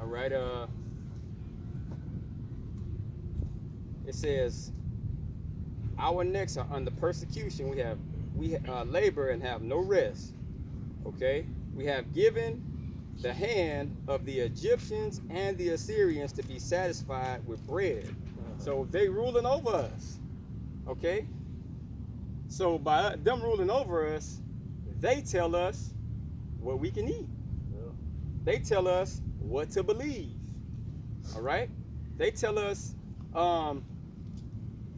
right. It says, our necks are under persecution. We labor and have no rest. Okay, we have given the hand of the Egyptians and the Assyrians to be satisfied with bread. So they ruling over us. Okay, so by them ruling over us, they tell us what we can eat. They tell us what to believe. All right, they tell us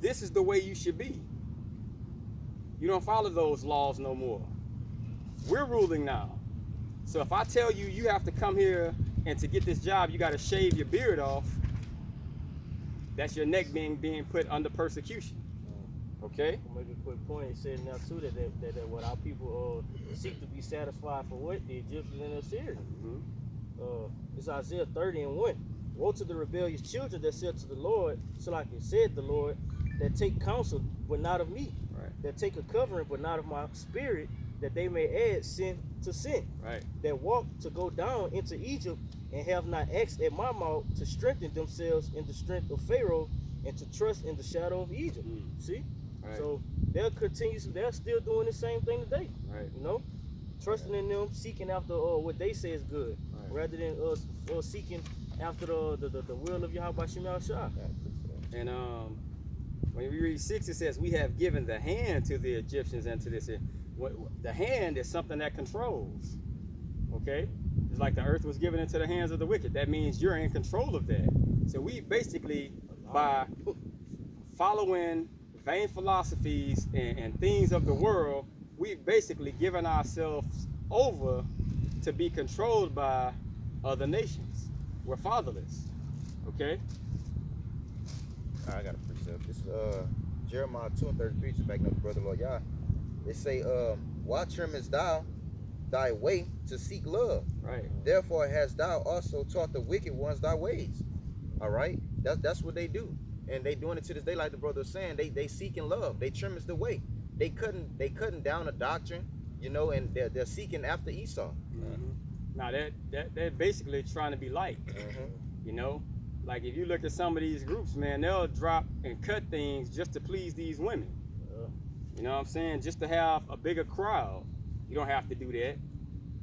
this is the way you should be. You don't follow those laws no more. We're ruling now. So if I tell you you have to come here and to get this job, you got to shave your beard off, that's your neck being put under persecution. Okay? I'll make a quick point. It said now too that what our people seek to be satisfied for what? The Egyptians and the Assyrians. It's Isaiah 30:1. Woe to the rebellious children that said to the Lord, so like it said the Lord, that take counsel, but not of me. Right. That take a covering, but not of my spirit, that they may add sin to sin. Right. That walk to go down into Egypt and have not asked at my mouth to strengthen themselves in the strength of Pharaoh and to trust in the shadow of Egypt. See? Right. So they'll continue, they're still doing the same thing today. Right. You know? Trusting in them, seeking after what they say is good, rather than seeking after the will of Yahweh Shemel Shah. And when we read 6, it says, we have given the hand to the Egyptians and to this. The hand is something that controls. Okay? It's like the earth was given into the hands of the wicked. That means you're in control of that. So we basically, by following vain philosophies and things of the world, we've basically given ourselves over to be controlled by other nations. We're fatherless. Okay? I got a precept. This Jeremiah 2:33, just backing up the brother Lord Yah. It say, why trimmest thou thy way to seek love? Right. Therefore hast thou also taught the wicked ones thy ways. All right? That's what they do. And they doing it to this day, like the brother was saying. They seeking love. They trimmest the way. They cutting down a doctrine, you know, and they're seeking after Esau. Now they're basically trying to be like, you know, like if you look at some of these groups, man, they'll drop and cut things just to please these women. You know what I'm saying? Just to have a bigger crowd. You don't have to do that.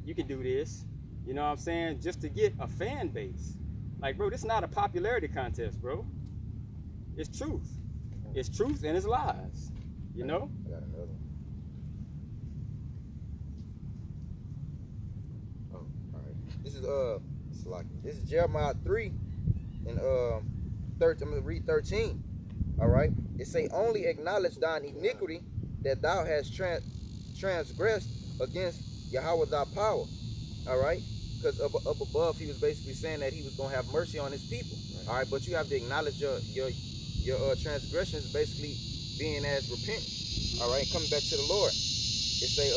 You can do this. You know what I'm saying? Just to get a fan base. Like, bro, this is not a popularity contest, bro. It's truth. It's truth and it's lies. You know? I got another one. Oh, all right. This is Jeremiah 3 and 13. I'm gonna read 13. All right. It say, only acknowledge thine iniquity that thou hast transgressed against Yahweh thy power. All right. Because up above, he was basically saying that he was gonna have mercy on his people. All right. But you have to acknowledge your transgressions, basically being as repentance. All right, coming back to the Lord. It say,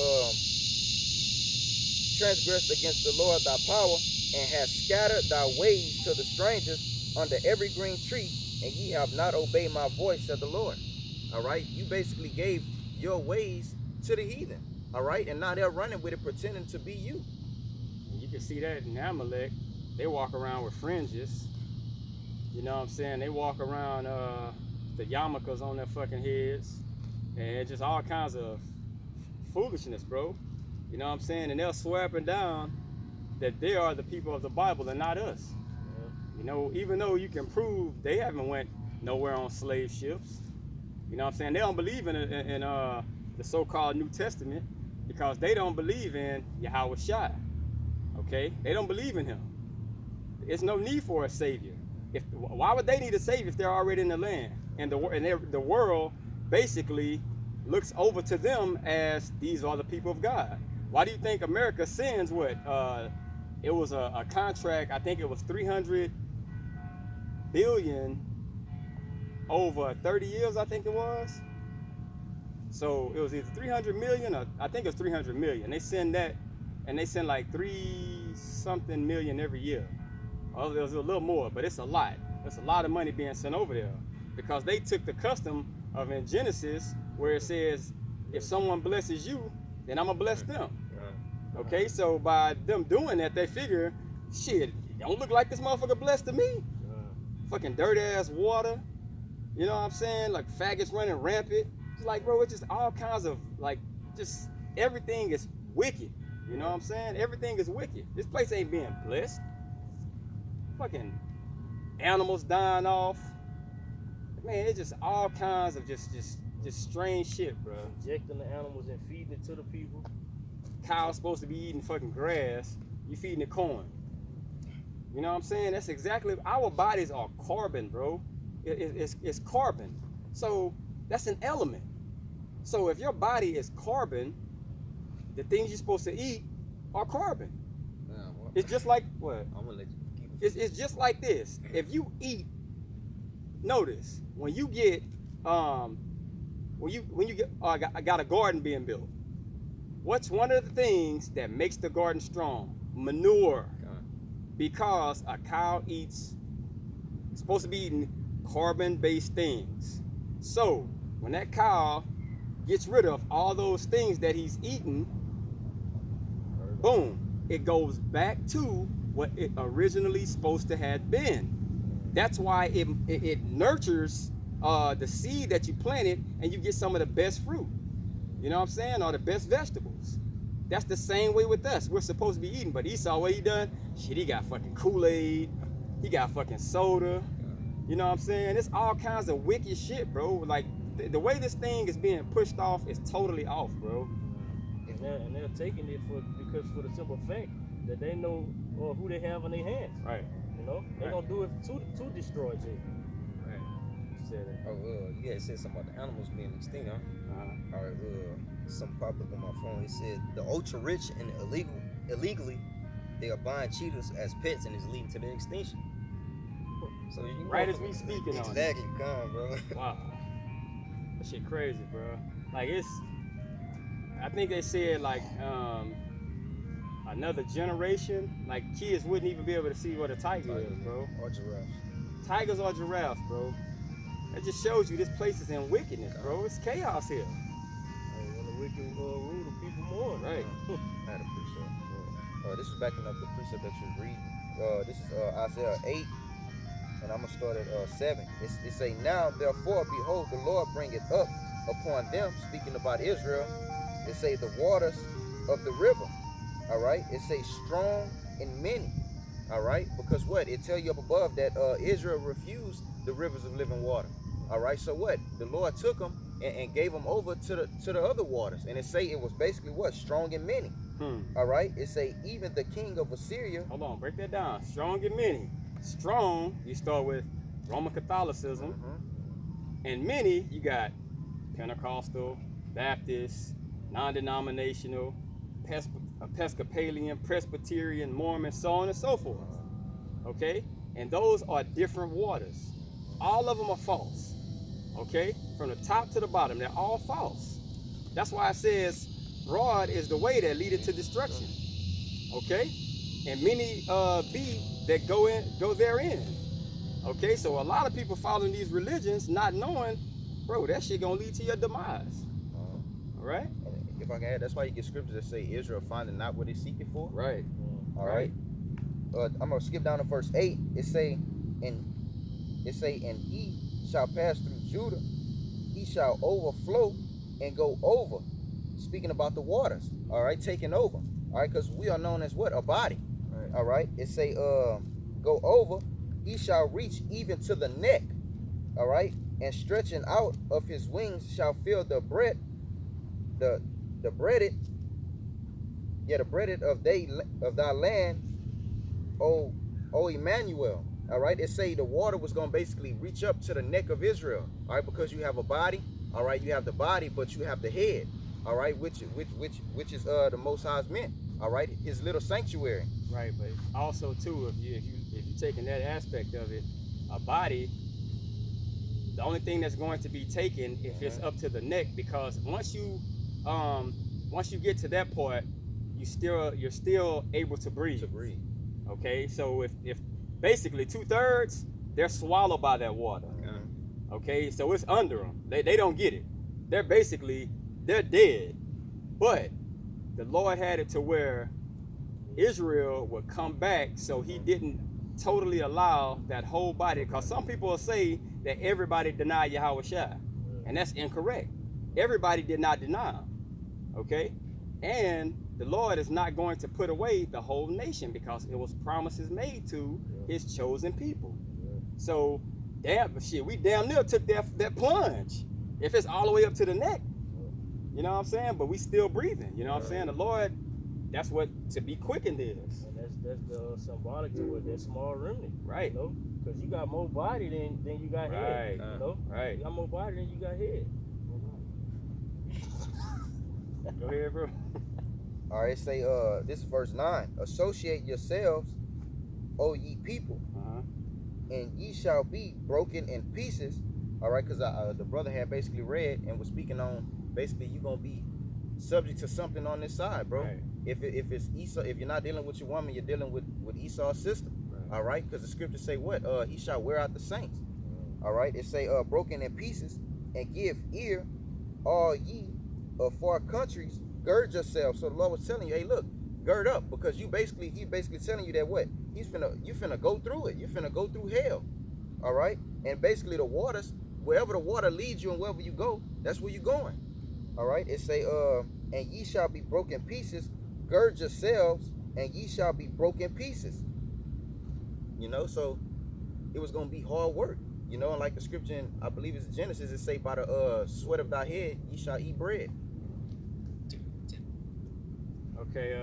transgressed against the Lord thy power, and hast scattered thy ways to the strangers under every green tree, and ye have not obeyed my voice, said the Lord. All right, you basically gave your ways to the heathen. All right, and now they're running with it, pretending to be you. You can see that in Amalek. They walk around with fringes. You know what I'm saying? They walk around the yarmulkes on their fucking heads, and just all kinds of foolishness, bro. You know what I'm saying? And they'll swear up and down that they are the people of the Bible and not us. You know, even though you can prove they haven't went nowhere on slave ships. You know what I'm saying? They don't believe in the so-called New Testament because they don't believe in Yahweh Shai. Okay? They don't believe in him. There's no need for a savior. Why would they need a savior if they're already in the land? And the world basically looks over to them as these are the people of God. Why do you think America sends what? It was a contract, I think it was 300 billion over 30 years, I think it was. So it was either 300 million or I think it was 300 million. They send that, and they send like 3-something million every year. Oh, there's a little more, but it's a lot. There's a lot of money being sent over there because they took the custom of in Genesis where it says, if someone blesses you, then I'm gonna bless them. Okay, so by them doing that, they figure shit, it don't look like this motherfucker blessed to me. Fucking dirty ass water. You know what I'm saying? Like faggots running rampant. It's like, bro, it's just all kinds of like, just everything is wicked. You know what I'm saying? Everything is wicked. This place ain't being blessed. Fucking animals dying off. Man, it's just all kinds of just strange shit, bro. Injecting the animals and feeding it to the people. Cow's supposed to be eating fucking grass. You feeding it corn. You know what I'm saying? That's exactly, our bodies are carbon, bro. It's carbon. So that's an element. So if your body is carbon, the things you're supposed to eat are carbon. It's just like what? I'm gonna let you keep it. It's just like this. If you eat, notice when you get I got a garden being built. What's one of the things that makes the garden strong? Manure. Because a cow eats, it's supposed to be eating carbon-based things. So when that cow gets rid of all those things that he's eating, boom, it goes back to what it originally supposed to have been. That's why it nurtures the seed that you planted, and you get some of the best fruit. You know what I'm saying? Or the best vegetables. That's the same way with us. We're supposed to be eating, but Esau, what he done? Shit, he got fucking Kool-Aid. He got fucking soda. You know what I'm saying? It's all kinds of wicked shit, bro. Like, the way this thing is being pushed off is totally off, bro. And they're taking it because for the simple fact that they know who they have in their hands. Right. You know? They're going to do it to destroy it. Right. Said it. Oh, you had said something about the animals being extinct, huh? All right, something popped up on my phone. It said the ultra rich and illegally, they are buying cheetahs as pets, and it's leading to their extinction. So you Right as we speaking on it. exactly, come, bro. Wow. That shit crazy, bro. Like, I think they said like another generation, like kids wouldn't even be able to see what a tiger is, bro. Or giraffes. Tigers are giraffes, bro. That just shows you this place is in wickedness, bro. It's chaos here. Hey, when the wicked rule, the people more. Right. I had a precept. This is backing up the precept that you read. This is Isaiah 8, and I'm going to start at 7. It say, now therefore, behold, the Lord bringeth up upon them, speaking about Israel. It say, the waters of the river. All right. It say, strong and many. All right. Because what? It tell you up above that Israel refused the rivers of living water. All right. So what? The Lord took them and gave them over to the other waters. And it say it was basically what? Strong and many. All right. It say, even the king of Assyria. Hold on, break that down. Strong and many. Strong, you start with Roman Catholicism. And many, you got Pentecostal, Baptist, non-denominational, Episcopalian, Presbyterian, Mormon, so on and so forth. Okay? And those are different waters. All of them are false. Okay? From the top to the bottom, they're all false. That's why it says, broad is the way that leadeth to destruction. Okay? And many be that go therein. Okay? So a lot of people following these religions, not knowing, bro, that shit gonna lead to your demise. All right? If I can add, that's why you get scriptures that say Israel finding not what they seeking for. Right. All right. I'm gonna skip down to verse 8. It say, and he shall pass through Judah, he shall overflow and go over. Speaking about the waters, all right, taking over. All right, because we are known as what? A body. Right. All right. It say go over, he shall reach even to the neck. All right, and stretching out of his wings shall fill the breadth of thy land, O Emmanuel. All right, it say the water was gonna basically reach up to the neck of Israel. All right, because you have a body. All right, you have the body, but you have the head. All right, which is the Most High's meant. All right, his little sanctuary. Right, but also too, if you taking that aspect of it, a body, the only thing that's going to be taken if it's up to the neck, because once you get to that part, you're still able to breathe. Okay, so if basically 2/3, they're swallowed by that water. Okay, so it's under them. They don't get it. They're dead. But the Lord had it to where Israel would come back, so he didn't totally allow that whole body. Because some people will say that everybody denied Yahweh Shai, and that's incorrect. Everybody did not deny him, okay? And the Lord is not going to put away the whole nation because it was promises made to his chosen people. So, we damn near took that plunge. If it's all the way up to the neck, you know what I'm saying? But we still breathing, you know what I'm saying? The Lord, that's what to be quickened is. And that's the symbolic to what that small remnant, right? You know, because you got more body than you got head. You know, right? You got more body than you got head. Go ahead, bro. All right, say this is verse 9. Associate yourselves, O ye people, and ye shall be broken in pieces. All right, because the brother had basically read and was speaking on basically you're gonna be subject to something on this side, bro. Right. If it's Esau, if you're not dealing with your woman, you're dealing with Esau's sister. Right. All right, because the scriptures say what? He shall wear out the saints. All right, it say broken in pieces, and give ear, all ye of far countries, gird yourselves. So the Lord was telling you, hey, look, gird up, because he basically telling you that what? You finna go through it. You finna go through hell. All right, and basically the waters, wherever the water leads you and wherever you go, that's where you're going. All right, it say and ye shall be broken pieces, gird yourselves, and ye shall be broken pieces. You know, so it was gonna be hard work. You know, and like the scripture in, I believe it's Genesis, it say by the sweat of thy head ye shall eat bread. Okay,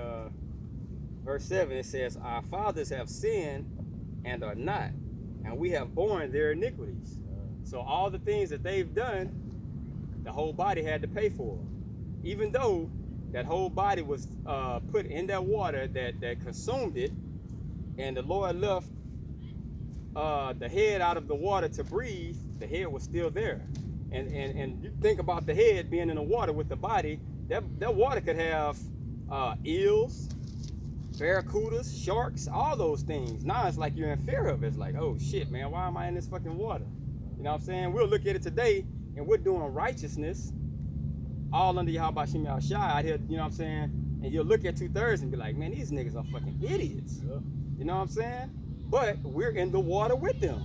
verse 7, it says, our fathers have sinned and are not, and we have borne their iniquities. So all the things that they've done, the whole body had to pay for. Even though that whole body was put in that water that consumed it, and the Lord left the head out of the water to breathe, the head was still there. And you think about the head being in the water with the body, that water could have eels, barracudas, sharks, all those things. Now it's like you're in fear of it. It's like, oh shit, man, why am I in this fucking water? You know what I'm saying? We'll look at it today and we're doing righteousness all under Yahweh Shem Yahshai out here, you know what I'm saying? And you'll look at 2/3 and be like, man, these niggas are fucking idiots. You know what I'm saying? But we're in the water with them,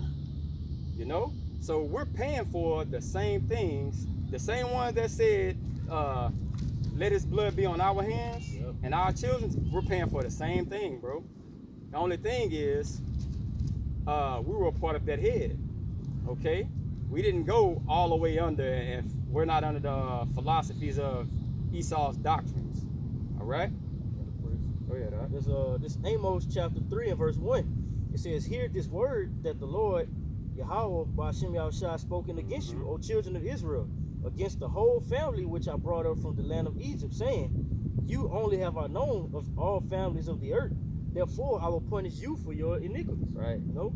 you know? So we're paying for the same things, the same ones that said, let his blood be on our hands and our children's, we're paying for the same thing, bro. The only thing is, we were a part of that head, okay? We didn't go all the way under, and we're not under the philosophies of Esau's doctrines, all right? Go ahead, There's this Amos chapter 3 and verse 1. It says, hear this word that the Lord Yahweh by Shem Yahushua spoken against you, O children of Israel, against the whole family which I brought up from the land of Egypt, saying, you only have I known of all families of the earth. Therefore, I will punish you for your iniquities. Right. You know,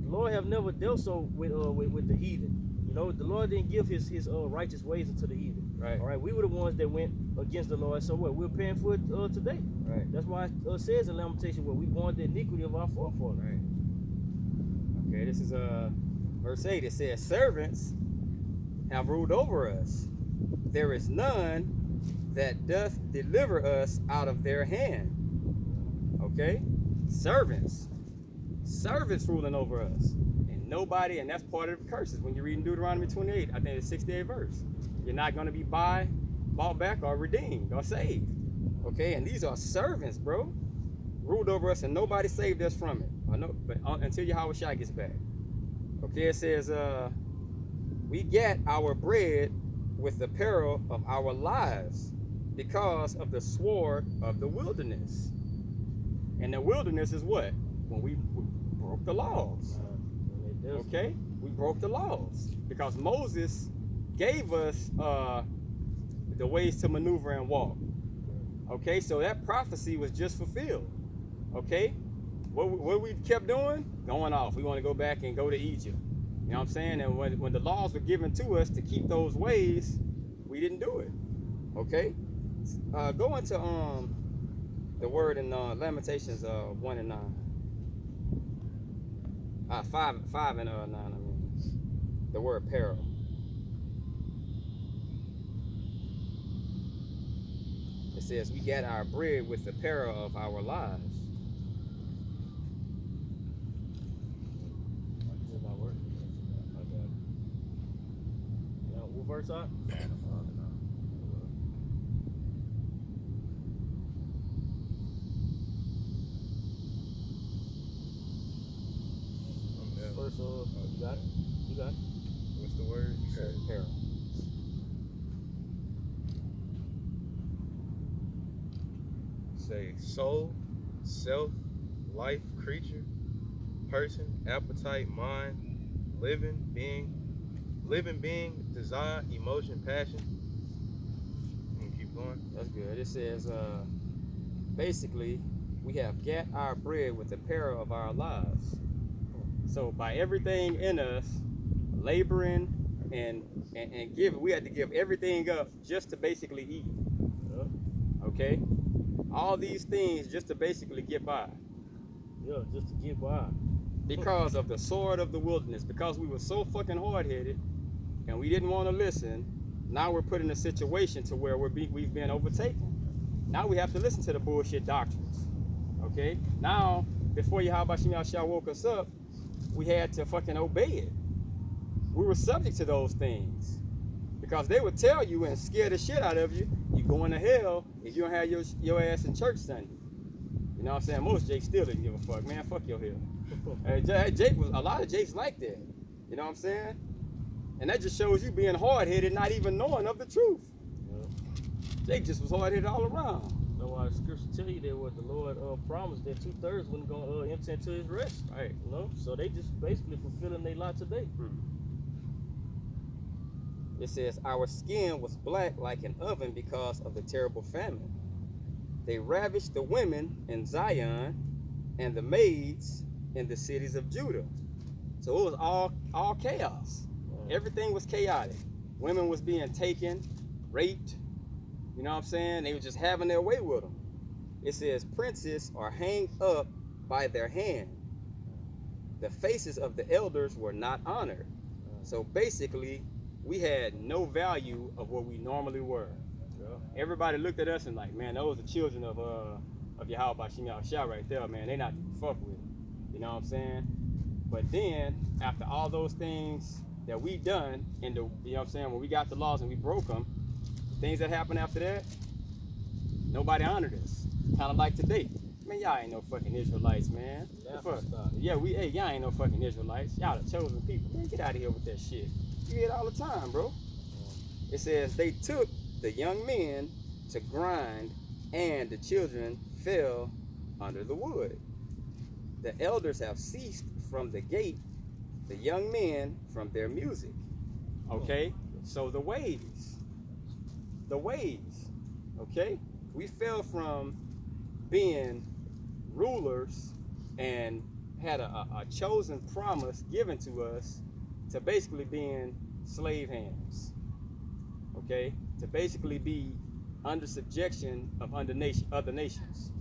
the Lord have never dealt so with the heathen. You know, the Lord didn't give his righteous ways unto the heathen. Right. All right. We were the ones that went against the Lord. So what? We're paying for it today. Right. That's why it says in Lamentation, where we borne the iniquity of our forefathers. Right. Okay, this is verse 8. It says, servants have ruled over us. There is none that doth deliver us out of their hand. Okay? Servants ruling over us. And nobody, and that's part of the curses. When you read in Deuteronomy 28, I think it's 68th verse. You're not going to be bought back or redeemed or saved. Okay? And these are servants, bro. Ruled over us and nobody saved us from it. I know, but until Yahweh Shai gets back. Okay, it says, we get our bread with the peril of our lives because of the sword of the wilderness. And the wilderness is what? When we broke the laws. Okay? We broke the laws. Because Moses gave us the ways to maneuver and walk. Okay, so that prophecy was just fulfilled. Okay? What we kept doing? Going off. We want to go back and go to Egypt. You know what I'm saying? And when the laws were given to us to keep those ways, we didn't do it. Okay? Go into the word in Lamentations 1 and 9. 5 and 9, I mean. The word peril. It says, we get our bread with the peril of our lives. It's not working. I got it. Now, what verse are? Verse, you got it? You got it? What's the word? You said Peril. say soul, self, life, creature, person, appetite, mind, living being, desire, emotion, passion. I'm gonna keep going. That's good. It says, basically, we have get our bread with the peril of our lives. So by everything in us, laboring and giving, we had to give everything up just to basically eat. Okay? All these things just to basically get by. Yeah, just to get by. Because of the sword of the wilderness, because we were so fucking hard-headed and we didn't want to listen, now we're put in a situation to where we've been overtaken. Now we have to listen to the bullshit doctrines. Okay? Now, before Yahweh Shem Yahshua woke us up, we had to fucking obey it. We were subject to those things. Because they would tell you and scare the shit out of you, you're going to hell if you don't have your ass in church Sunday. You know what I'm saying? Most Jakes still didn't give a fuck. Man, fuck your hell. Jake was, a lot of Jakes like that. You know what I'm saying? And that just shows you being hard-headed, not even knowing of the truth. Yeah. Jake just was hard-headed all around. That's why the scripture tell you that what the Lord promised, that 2/3 wasn't going to enter into his rest. Right. You know? So they just basically fulfilling their lot today. It says, our skin was black like an oven because of the terrible famine. They ravished the women in Zion and the maids in the cities of Judah. So it was all chaos. Everything was chaotic. Women was being taken, raped. You know what I'm saying? They were just having their way with them. It says, princes are hanged up by their hand. The faces of the elders were not honored. So basically, we had no value of what we normally were. Yeah. Everybody looked at us and like, man, those are children of Yahweh Shem Yahshua right there, man. They not to fuck with. You know what I'm saying? But then, after all those things that we done, and you know what I'm saying, when we got the laws and we broke them, things that happened after that, nobody honored us. Kind of like today. Man, y'all ain't no fucking Israelites, man. Yeah, y'all ain't no fucking Israelites. Y'all the chosen people. Man, get out of here with that shit. You hear it all the time, bro. It says they took the young men to grind, and the children fell under the wood. The elders have ceased from the gate, the young men from their music. Okay? So the ways. Okay? We fell from being rulers and had a chosen promise given to us to basically being slave hands. Okay? To basically be under subjection of other nations.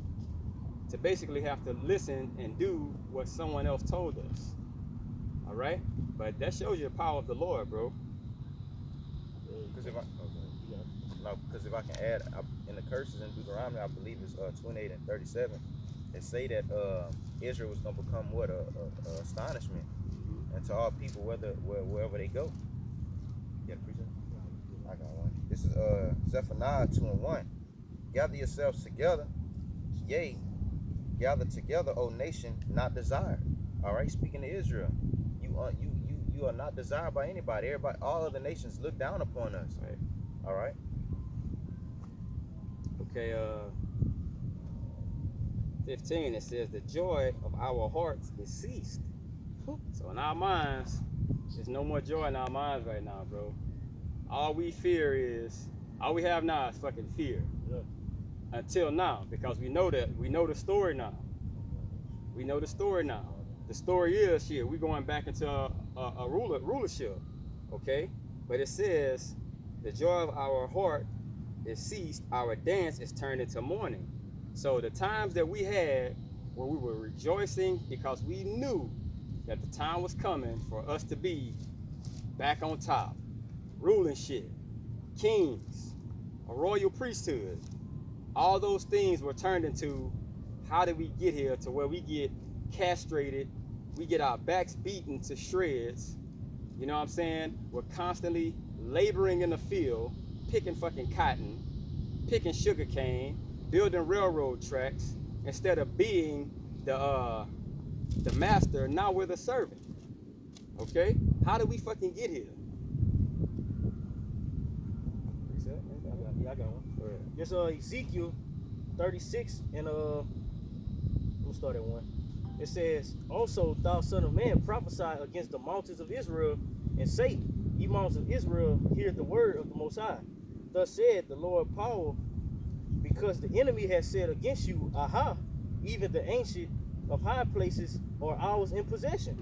To basically have to listen and do what someone else told us. All right? But that shows you the power of the Lord, bro. Because if I can add, in the curses in Deuteronomy, I believe it's 28 and 37, they say that Israel was going to become what? A astonishment. And to all people, wherever they go. Yeah, preacher. I got one. This is Zephaniah 2:1. Gather yourselves together, yea, gather together, O nation, not desired. All right, speaking to Israel, you are not desired by anybody. Everybody, all other nations look down upon us. Right. All right. Okay. 15. It says the joy of our hearts is ceased. So in our minds, there's no more joy in our minds right now, bro. All we have now is fucking fear. Yeah. Until now, because we know the story now. We know the story now. The story is here. We're going back into a rulership, okay? But it says the joy of our heart is ceased. Our dance is turned into mourning. So the times that we had where we were rejoicing because we knew that the time was coming for us to be back on top, ruling shit, kings, a royal priesthood. all those things were turned into how did we get here to where we get castrated, we get our backs beaten to shreds. You know what I'm saying? We're constantly laboring in the field, picking fucking cotton, picking sugar cane, building railroad tracks, instead of being the master. Now we're the servant. Okay? How did we fucking get here? Yeah, I got one. It's Ezekiel 36 and we'll start at 1. It says, also thou son of man, prophesy against the mountains of Israel, and say, ye mountains of Israel, hear the word of the Most High. Thus said the Lord power, because the enemy has said against you, aha, even the ancient of high places are ours in possession.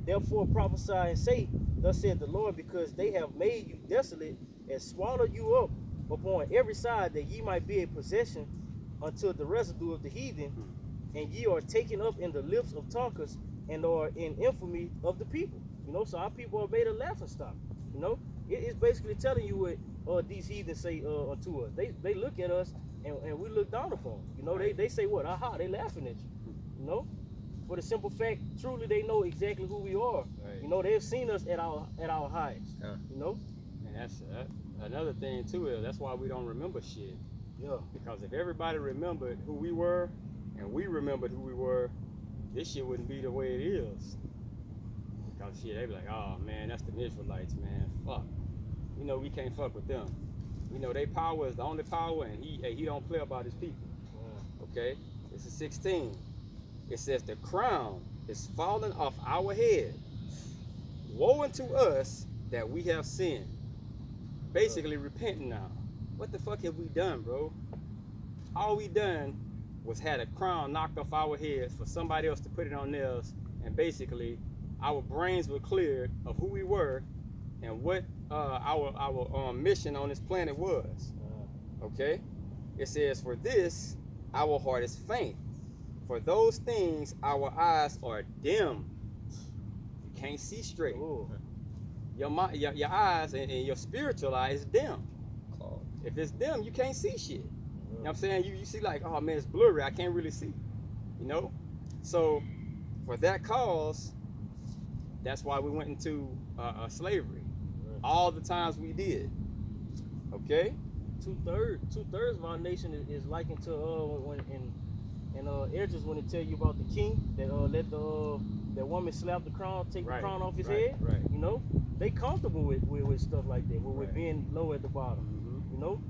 Therefore prophesy and say, thus said the Lord, because they have made you desolate and swallowed you up upon every side, that ye might be a possession unto the residue of the heathen, and ye are taken up in the lips of talkers, and are in infamy of the people. You know, so our people are made a laughing stock. You know, it's basically telling you what these heathens say unto us. They look at us and we look down upon them. You know, they say what? Aha, they laughing at you. You know, for the simple fact, truly they know exactly who we are. Right. You know, they've seen us at our highest. Yeah. You know, And that's another thing too. Is that's why we don't remember shit. yeah. Because if everybody remembered who we were, and we remembered who we were, this shit wouldn't be the way it is. Because shit, they be like, oh man, that's the Israelites, man. Fuck. You know, we can't fuck with them. We know their power is the only power, and he don't play about his people. Okay? This is 16. It says, the crown is fallen off our head. Woe unto us that we have sinned. Basically, repenting now. What the fuck have we done, bro? All we done was had a crown knocked off our heads for somebody else to put it on theirs, and basically our brains were cleared of who we were and what our mission on this planet was. Okay? It says, for this our heart is faint. For those things our eyes are dim. You can't see straight. Ooh. Your eyes and your spiritual eye is dim. Clogged. If it's dim, you can't see shit. You know what I'm saying? You see like, oh man, it's blurry. I can't really see. You know? So for that cause, that's why we went into slavery. All the times we did. Okay? Two-thirds of our nation is likened to when in Edges, when they tell you about the king that let that woman slap the crown, take the crown off his head. Right. You know, they comfortable with stuff like that, with Right. being low at the bottom. Mm-hmm. You know.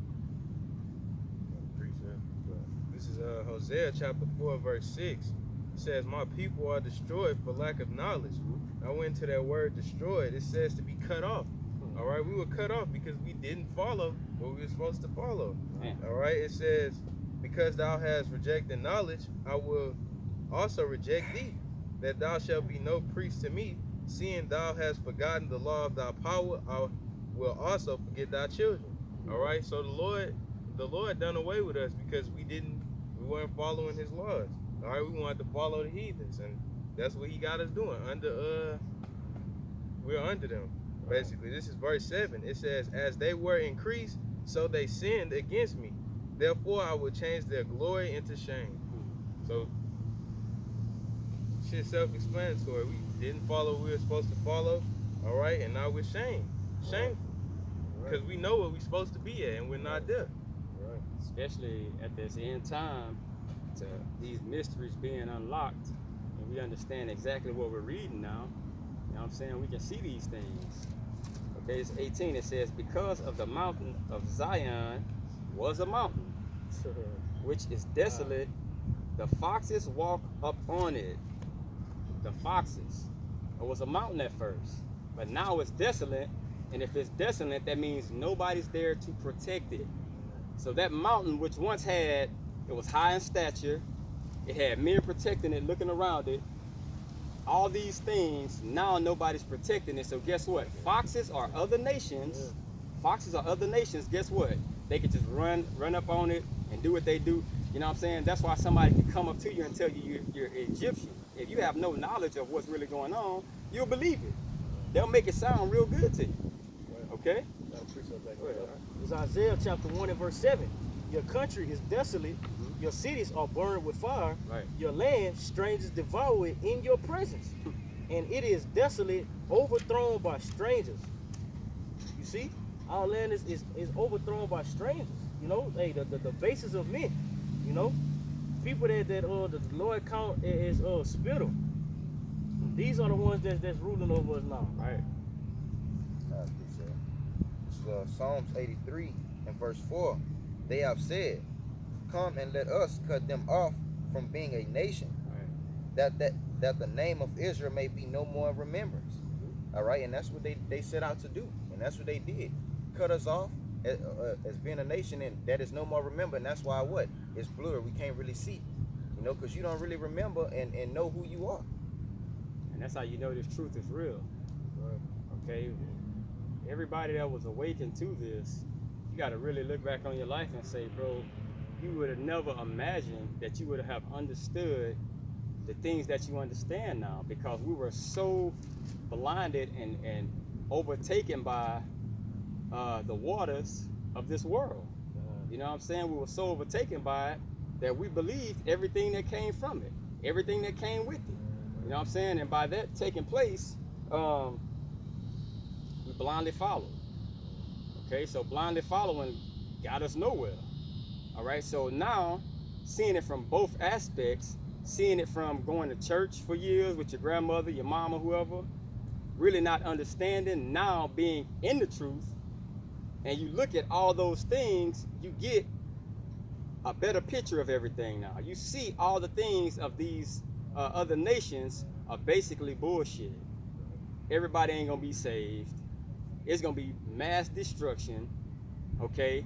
This is Hosea chapter 4 verse 6. It says, my people are destroyed for lack of knowledge. I went into that word destroyed. It says to be cut off. All right, we were cut off because we didn't follow what we were supposed to follow. Man. All right, it says, because thou hast rejected knowledge, I will also reject thee, that thou shalt be no priest to me. Seeing thou hast forgotten the law of thy power, I will also forget thy children. All right, so the Lord done away with us because we weren't following his laws. All right, we wanted to follow the heathens, and that's what he got us doing. We're under them. Basically, this is verse 7. It says, as they were increased, so they sinned against me. Therefore, I will change their glory into shame. So, shit self-explanatory. We didn't follow what we were supposed to follow, all right? And now we're shameful. Because we know what we're supposed to be at, and we're not there. Right. Especially at this end time, to these mysteries being unlocked, and we understand exactly what we're reading now. You know what I'm saying? We can see these things. Okay, it's 18. It says, because of the mountain of Zion was a mountain, which is desolate. The foxes walk up on it. The foxes. It was a mountain at first, but now it's desolate. And if it's desolate, that means nobody's there to protect it. So that mountain, which once it was high in stature, it had men protecting it, looking around it. All these things, now nobody's protecting it. So guess what? Foxes are other nations. Foxes are other nations. Guess what? They could just run up on it and do what they do. You know what I'm saying? That's why somebody can come up to you and tell you you're Egyptian. If you have no knowledge of what's really going on, you'll believe it. They'll make it sound real good to you. Okay? It's Isaiah chapter 1 and verse 7. Your country is desolate. Your cities are burned with fire. Right. Your land, strangers devour it in your presence. And it is desolate, overthrown by strangers. You see? Our land is overthrown by strangers. You know, hey, the basis of men. You know? People that the Lord count as spittle. These are the ones that's ruling over us now. Right. I appreciate it. It's Psalms 83 and verse 4. They have said, "Come and let us cut them off from being a nation, Right. that the name of Israel may be no more in remembrance." All right, and that's what they set out to do, and that's what they did. Cut us off as being a nation, and that is no more remembered. And that's why what? It's blurred. We can't really see, you know, because you don't really remember and know who you are. And that's how you know this truth is real. Right. Okay? Everybody that was awakened to this, you got to really look back on your life and say, bro, you would have never imagined that you would have understood the things that you understand now, because we were so blinded and overtaken by the waters of this world. You know what I'm saying? We were so overtaken by it that we believed everything that came from it, everything that came with it. You know what I'm saying? And by that taking place, we blindly followed. Okay, so blindly following got us nowhere. All right, so now seeing it from both aspects, seeing it from going to church for years with your grandmother, your mama, whoever, really not understanding, now being in the truth, and you look at all those things, you get a better picture of everything now. You see all the things of these other nations are basically bullshit. Everybody ain't gonna be saved. It's gonna be mass destruction. Okay,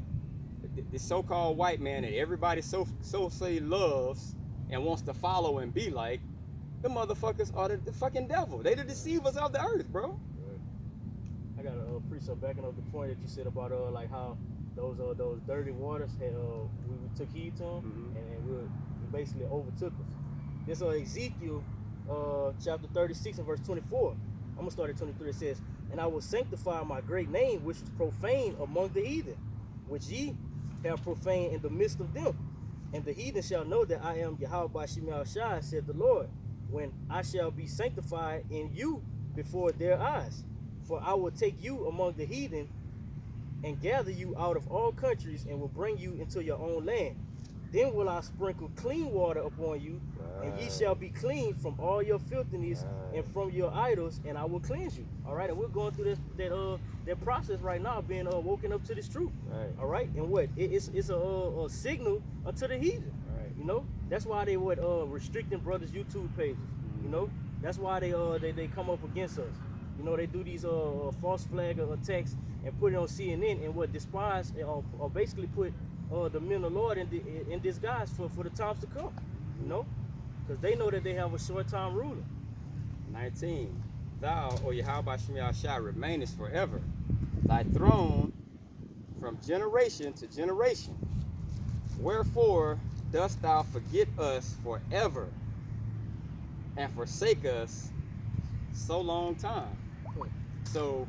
the so-called white man that everybody so say loves and wants to follow and be like, the motherfuckers are the fucking devil. They the deceivers of the earth, bro. I got a precept backing up the point that you said about like how those dirty waters had we took heed to them, and we basically overtook us. This Ezekiel chapter 36 and verse 24. I'm gonna start at 23. It says, "And I will sanctify my great name, which was profaned among the heathen, which ye have profaned in the midst of them. And the heathen shall know that I am Yahweh by Shemel Shai, said the Lord, when I shall be sanctified in you before their eyes. For I will take you among the heathen and gather you out of all countries and will bring you into your own land. Then will I sprinkle clean water upon you, and ye shall be clean from all your filthiness and from your idols, and I will cleanse you." All right, and we're going through that process right now, being woken up to this truth. Right. All right, and what? It's a signal unto the heathen. Right. You know, that's why they would restricting brothers' YouTube pages. You know, that's why they come up against us. You know, they do these false flag attacks and put it on CNN, and what despise or basically put the men of the Lord in disguise for the times to come. You know, because they know that they have a short time ruler. 19. Thou, O Yahweh Shemel Shai, remainest forever. Thy throne from generation to generation. Wherefore dost thou forget us forever and forsake us so long time? So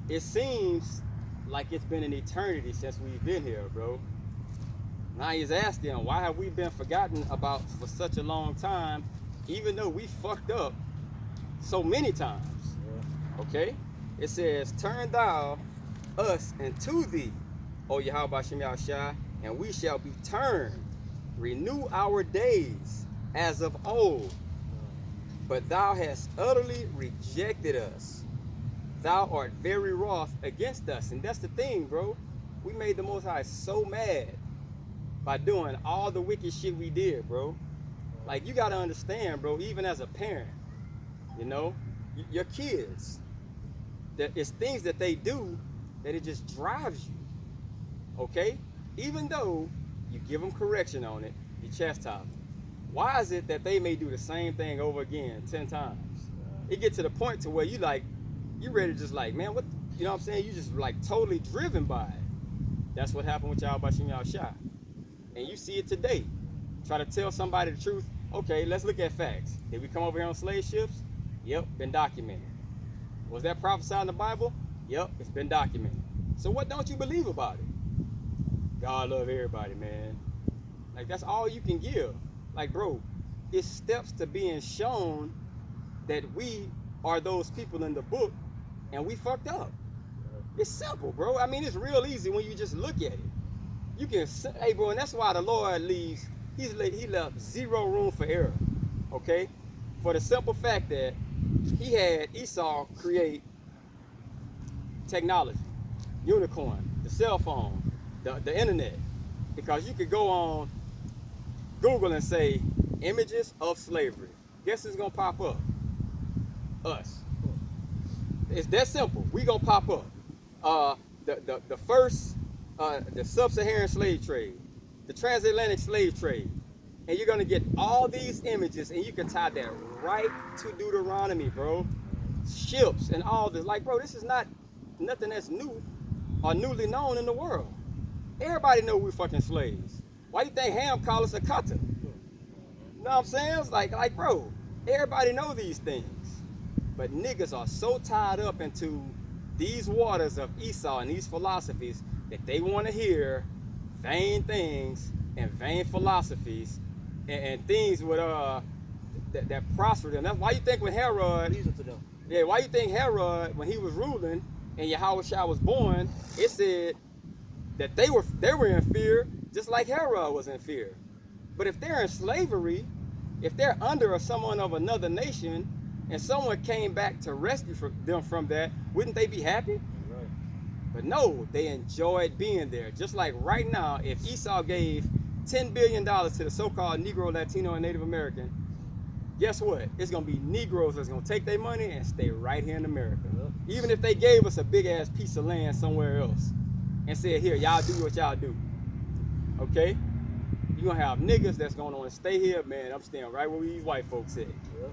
it seems like it's been an eternity since we've been here, bro. Now he's asking, why have we been forgotten about for such a long time, even though we fucked up so many times? Okay? It says, "Turn thou us into thee, O Yahweh Shemel Shai, and we shall be turned. Renew our days as of old. But thou hast utterly rejected us. Thou art very wroth against us." And that's the thing, bro. We made the Most High so mad by doing all the wicked shit we did, bro. Like, you gotta understand, bro, even as a parent, you know, your kids, that it's things that they do that it just drives you, okay? Even though you give them correction on it, you chastise them. Why is it that they may do the same thing over again 10 times? It gets to the point to where you ready to just like, man, what, you know what I'm saying? You just like totally driven by it. That's what happened with y'all by Shemel Shai. And you see it today. Try to tell somebody the truth. Okay, let's look at facts. Did we come over here on slave ships? Yep, been documented. Was that prophesied in the Bible? Yep, it's been documented. So what don't you believe about it? God love everybody, man. Like, that's all you can give. Like, bro, it's steps to being shown that we are those people in the book and we fucked up. It's simple, bro. I mean, it's real easy when you just look at it. You can, hey, bro, and that's why the Lord leaves, he left zero room for error, okay? For the simple fact that he had Esau create technology, unicorn, the cell phone, the internet, because you could go on Google and say images of slavery. Guess who's gonna pop up? Us. It's that simple. We gonna pop up. The first, the sub-Saharan slave trade, the transatlantic slave trade, and you're gonna get all these images, and you can tie that right to Deuteronomy, bro. Ships and all this. Like, bro, this is not nothing that's new or newly known in the world. Everybody know we fucking slaves. Why do you think Ham call us a kata? You know what I'm saying? It's like, bro, everybody know these things. But niggas are so tied up into these waters of Esau and these philosophies that they want to hear vain things and vain philosophies and things with that prosper them. That's why you think when Herod, Listen to them. yeah, why you think Herod, when he was ruling and Yahushua was born, it said that they were in fear just like Herod was in fear. But if they're in slavery, if they're under someone of another nation, and someone came back to rescue them from that, wouldn't they be happy? Right. But no, they enjoyed being there. Just like right now, if Esau gave $10 billion to the so-called Negro, Latino, and Native American, guess what? It's gonna be Negroes that's gonna take their money and stay right here in America. Yep. Even if they gave us a big ass piece of land somewhere else and said, here, y'all do what y'all do. Okay? You're gonna have niggas that's gonna want to stay here, man. I'm staying right where these white folks at. Yep.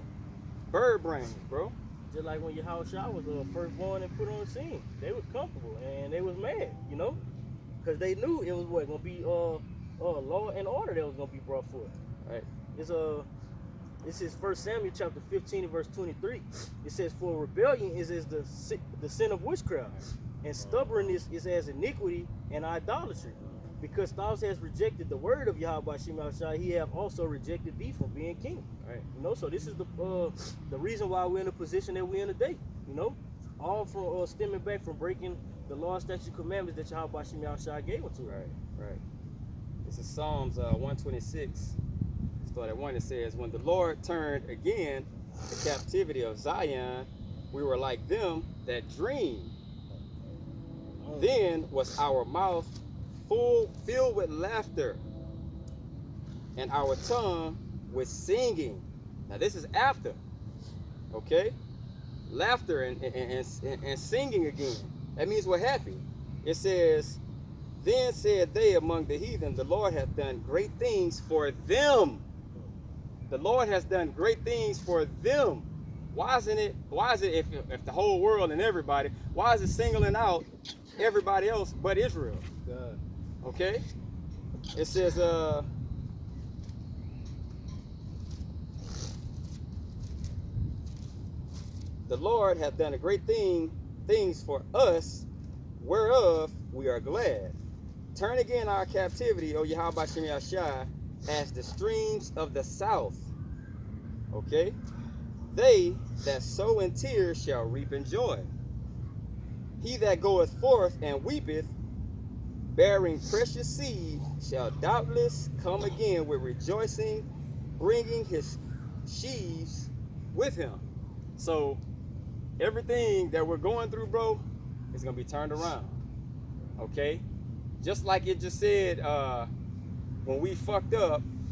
Bird brains, bro. Just like when Yahushua was first born and put on the scene, they was comfortable and they was mad, you know, because they knew it was gonna be law and order that was gonna be brought forth. Right. This is 1 Samuel chapter 15 and verse 23. It says, "For rebellion is the sin of witchcraft, and stubbornness is as iniquity and idolatry. Because thou hast rejected the word of Yahweh Shemashai, he have also rejected thee from being king." Right. You know, so this is the reason why we're in the position that we're in today. You know, all from stemming back from breaking the law, statutes, commandments that Yahweh Shemashai gave unto us. Right. This is Psalms 126. Start at 1. It says, "When the Lord turned again the captivity of Zion, we were like them that dream. Then was our mouth filled with laughter, and our tongue with singing." Now this is after, okay? Laughter and singing again. That means we're happy. It says, "Then said they among the heathen, the Lord hath done great things for them." The Lord has done great things for them. Why is it if the whole world and everybody, why is it singling out everybody else but Israel? God. Okay? It says, the Lord hath done a great things for us, whereof we are glad. Turn again our captivity, O Yahweh Shem Yahshai, as the streams of the south. Okay? They that sow in tears shall reap in joy. He that goeth forth and weepeth, bearing precious seed, shall doubtless come again with rejoicing, bringing his sheaves with him. So everything that we're going through, bro, is going to be turned around. Okay? Just like it just said, when we fucked up,